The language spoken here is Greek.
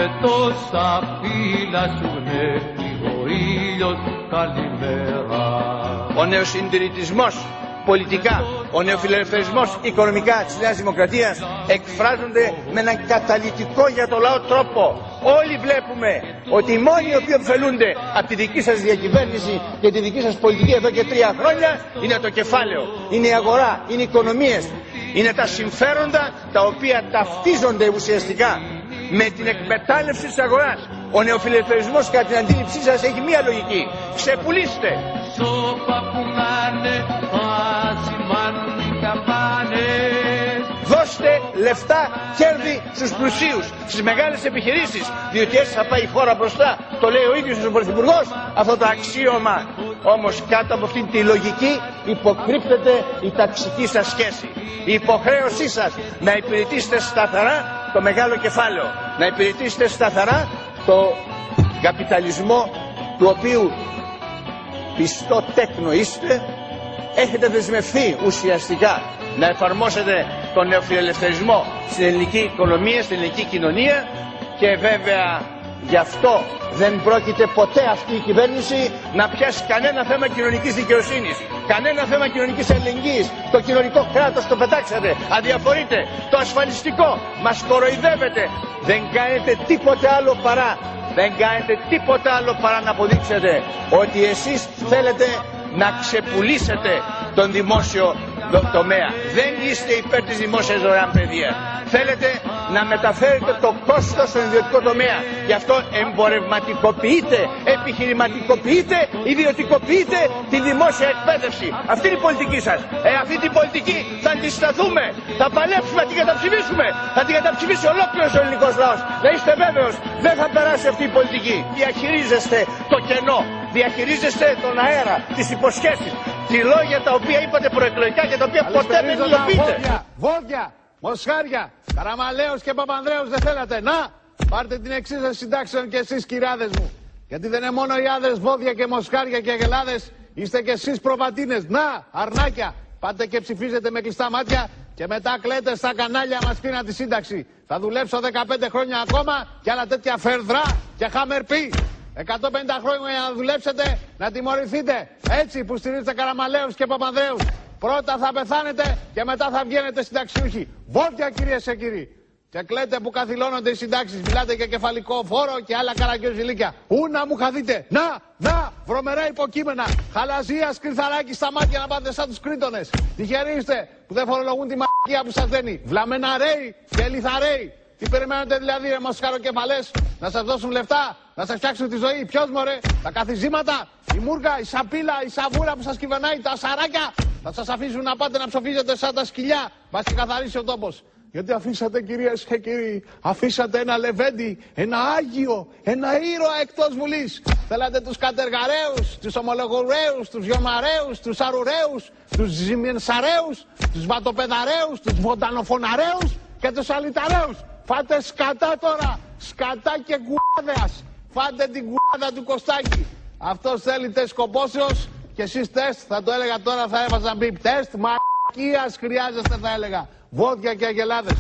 με τόσα φύλλα σου γνέφει ο ήλιος, καλημέρα. Ο νεοσυντηρητισμός πολιτικά, ο νεοφιλελευθερισμός οικονομικά της Νέας Δημοκρατίας εκφράζονται με έναν καταλυτικό για το λαό τρόπο. Όλοι βλέπουμε ότι οι μόνοι οι οποίοι ωφελούνται από τη δική σας διακυβέρνηση και τη δική σας πολιτική εδώ και 3 χρόνια είναι το κεφάλαιο, είναι η αγορά, είναι οι οικονομίες, είναι τα συμφέροντα τα οποία ταυτίζονται ουσιαστικά με την εκμετάλλευση της αγοράς. Ο νεοφιλελευθερισμός κατά την αντίληψή σας έχει μία λογική: ξεπουλήστε. Δώστε λεφτά, κέρδη στους πλουσίους, στις μεγάλες επιχειρήσεις, διότι έτσι θα πάει η χώρα μπροστά. Το λέει ο ίδιος ο Πρωθυπουργός αυτό το αξίωμα. Όμως κάτω από αυτήν τη λογική υποκρύπτεται η ταξική σας σχέση. Η υποχρέωσή σας να υπηρετήσετε σταθερά το μεγάλο κεφάλαιο, να υπηρετήσετε σταθερά το καπιταλισμό του οποίου πιστό τέκνο είστε. Έχετε δεσμευθεί ουσιαστικά να εφαρμόσετε τον νεοφιλελευθερισμό στην ελληνική οικονομία, στην ελληνική κοινωνία, και βέβαια γι' αυτό δεν πρόκειται ποτέ αυτή η κυβέρνηση να πιάσει κανένα θέμα κοινωνικής δικαιοσύνης, κανένα θέμα κοινωνικής αλληλεγγύης. Το κοινωνικό κράτος το πετάξατε, αδιαφορείτε. Το ασφαλιστικό, μας κοροϊδεύετε. Δεν κάνετε τίποτε άλλο παρά να αποδείξετε ότι εσείς θέλετε να ξεπουλήσετε τον δημόσιο τομέα. Δεν είστε υπέρ της δημόσιας δωρεάν παιδείας. Θέλετε να μεταφέρετε το κόστος στον ιδιωτικό τομέα. Γι' αυτό εμπορευματικοποιείτε, επιχειρηματικοποιείτε, ιδιωτικοποιείτε τη δημόσια εκπαίδευση. Αυτή είναι η πολιτική σας. Αυτή την πολιτική θα αντισταθούμε, θα παλέψουμε, θα την καταψηφίσουμε. Θα την καταψηφίσει ολόκληρος ο ελληνικός λαός. Να είστε βέβαιος, δεν θα περάσει αυτή η πολιτική. Διαχειρίζεστε το κενό, διαχειρίζεστε τον αέρα, τις υποσχέσεις, τη λόγια τα οποία είπατε προεκλογικά και τα οποία ποτέ δεν υλοποιείτε. Βόδια, μοσχάρια, Καραμαλαίος και Παπανδρέους δεν θέλατε. Να, πάρτε την εξίσωση συντάξεων και εσείς, κυράδες μου. Γιατί δεν είναι μόνο οι άδρες βόδια και μοσχάρια και αγελάδες, είστε και εσείς προβατίνες. Να, αρνάκια, πάτε και ψηφίζετε με κλειστά μάτια και μετά κλαίτε στα κανάλια μας πήνα τη σύνταξη. Θα δουλέψω 15 χρόνια ακόμα και άλλα τέτοια φερδρά και χαμερπή. 150 χρόνια για να δουλέψετε, να τιμωρηθείτε. Έτσι που στηρίζετε Καραμαλαίους και Παπανδρέους. Πρώτα θα πεθάνετε και μετά θα βγαίνετε συνταξιούχοι. Βόδια, κυρίες και κύριοι. Και κλαίτε που καθυλώνονται οι συντάξεις. Μιλάτε για κεφαλικό φόρο και άλλα καραγκιόζηλίκια. Ού να μου χαθείτε. Να, βρωμερά υποκείμενα. Χαλαζίας, κρυθαράκι στα μάτια να πάτε σαν τους Κρήτονες. Τυχεροί είστε που δεν φορολογούν τη μαλακία που σας δένει. Βλαμεναρέοι και λιθαρέοι. Τι περιμένετε δηλαδή, ρε μοσχαροκεφαλές, να σας δώσουν λεφτά, να σας φτιάξουν τη ζωή? Ποιος, μωρέ? Τα καθιζήματα, η μούργα, η σαπίλα, η σαβούρα που σας κυβερνάει, τα σαράκια. Θα σας αφήσουν να πάτε να ψοφίζετε σαν τα σκυλιά. Μας και καθαρίσει ο τόπος. Γιατί αφήσατε, κυρίες και κύριοι, αφήσατε ένα λεβέντι, ένα άγιο, ένα ήρωα εκτός Βουλής. Θέλατε τους κατεργαρέους, τους ομολογουρέους, τους γιομαρέους, τους αρουρέους, τους ζημιενσαρέους, τους βατοπεδαρέους, τους βοντανοφωναρέους και τους αλιταρέους. Φάτε σκατά τώρα, σκατά και κουάδεας. Φάτε την κουάδα του Κωστάκη. Αυτός θέλει τεστ κοπόσεως και εσείς τεστ, θα το έλεγα τώρα, θα έβαζα μπιπ. Τεστ μαλακίας χρειάζεστε, θα έλεγα. Βόδια και αγελάδες.